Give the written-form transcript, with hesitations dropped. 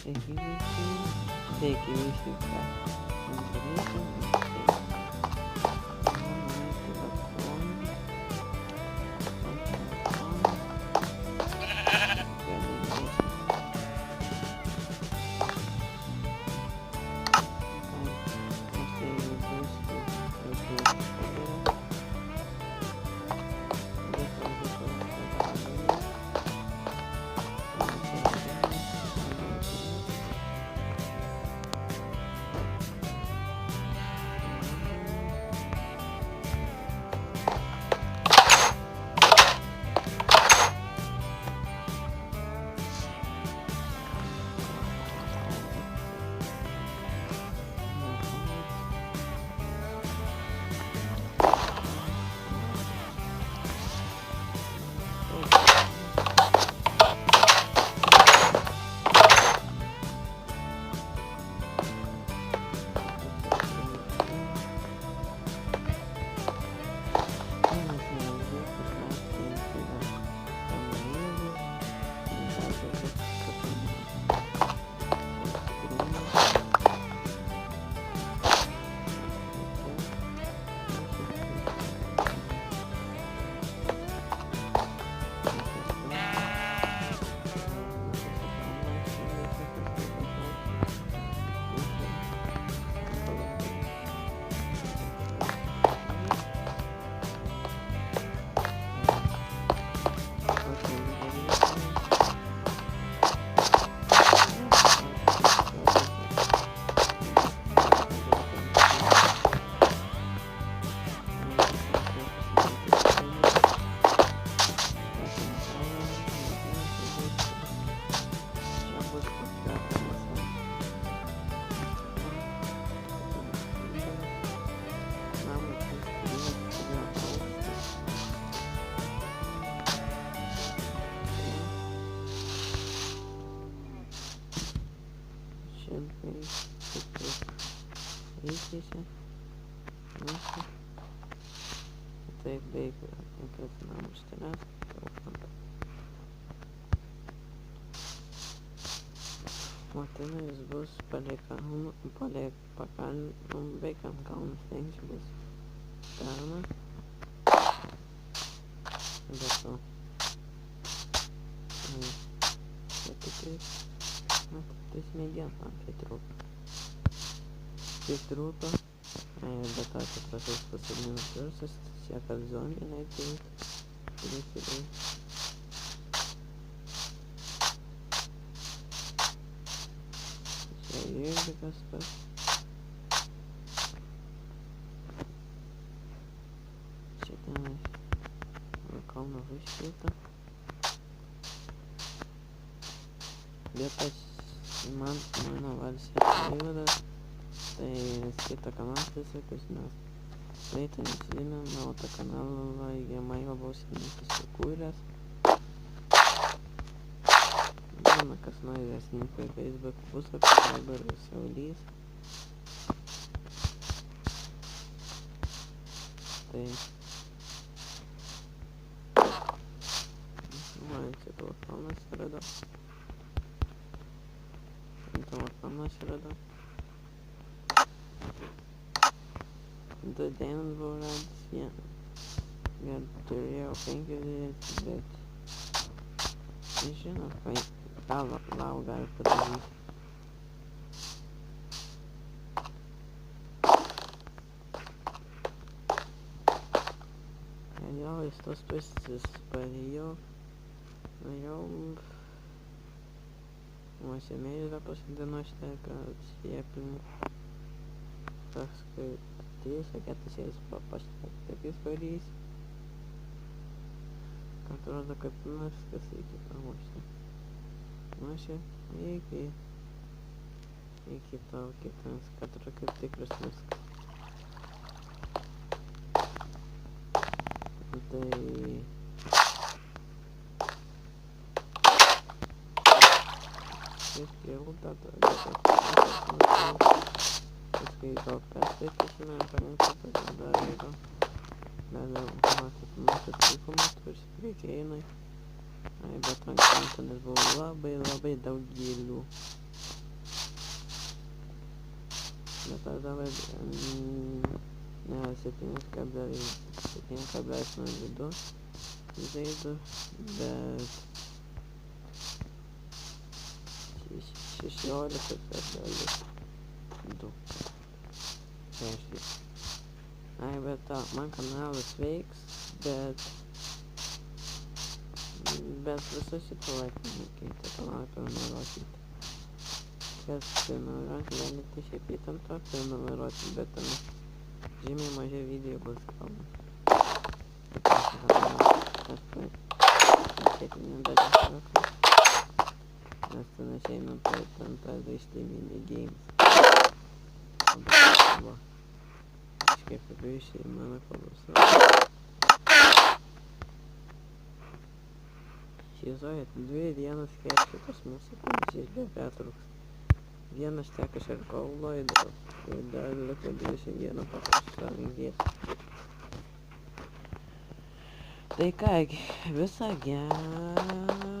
Sveiki visi, sveiki visi, ką norėtum išeiti. Nueiti telefoną, galimybės. Taip veikia aplinkos namų stilias. Motina jis bus palei pakalnų beik ant kalnų stengsi bus daroma. Be to. Tai smegen man pritrūko. Bet to atsiprašau pasaulinis virusas, seka zombį naikinti. Čia irgi kas pats. Čia tenais kalno vaškyta. Bet tas mano valsės įvadas. Tai skirta kanalą visokius, nes praeitą nesidėmė, o tą kanalą jame jau buvau seniai sukūręs. Žinoma, kas naujesninkų į Facebook puslapį, Cyber Saulys. Tai man čia telefonas radau. Du dienas buvau radęs vieną. Ir turėjau 5 dienas, bet nežinau, ką lau gali padaryti. Jo, iš tos pusės parėjau. Mosimėlį pasodino šitą, kad sieplinu. Paskui 3-4 pašnekti tokiais variais. Atrodo, kad nors kas reikia pamušti. Mušė iki to kitas, kad atrodo kaip tikras muskas. Tai iškėlų tą paskui to perskaitysime, paminklą dar yra. Matot, mūsų trūkumas, kuris reikia einai. Bet ant kanto nes buvo labai daug gėlių. bet aš dabar 7,02 žaidžiu, bet 16,2. Ai, bet man kanalas veiks, bet visą šitą laiką nekeitė, kanalą prenumeruokite. Kas prenumeruoti, galite šiaip įtamtą prenumeruoti, bet ten žymiai mažiau video bus kalbama. Nes ten išeina ten žaisti mini games. Kažkaip apibrėžti į mano kalbos. Įsivaizduojat, 2 dienas keršė pas mus panašiai be pertrauks. Vienas teka šarkaulo ir dar liko 21 paprašyti. Tai kągi, visą gerą.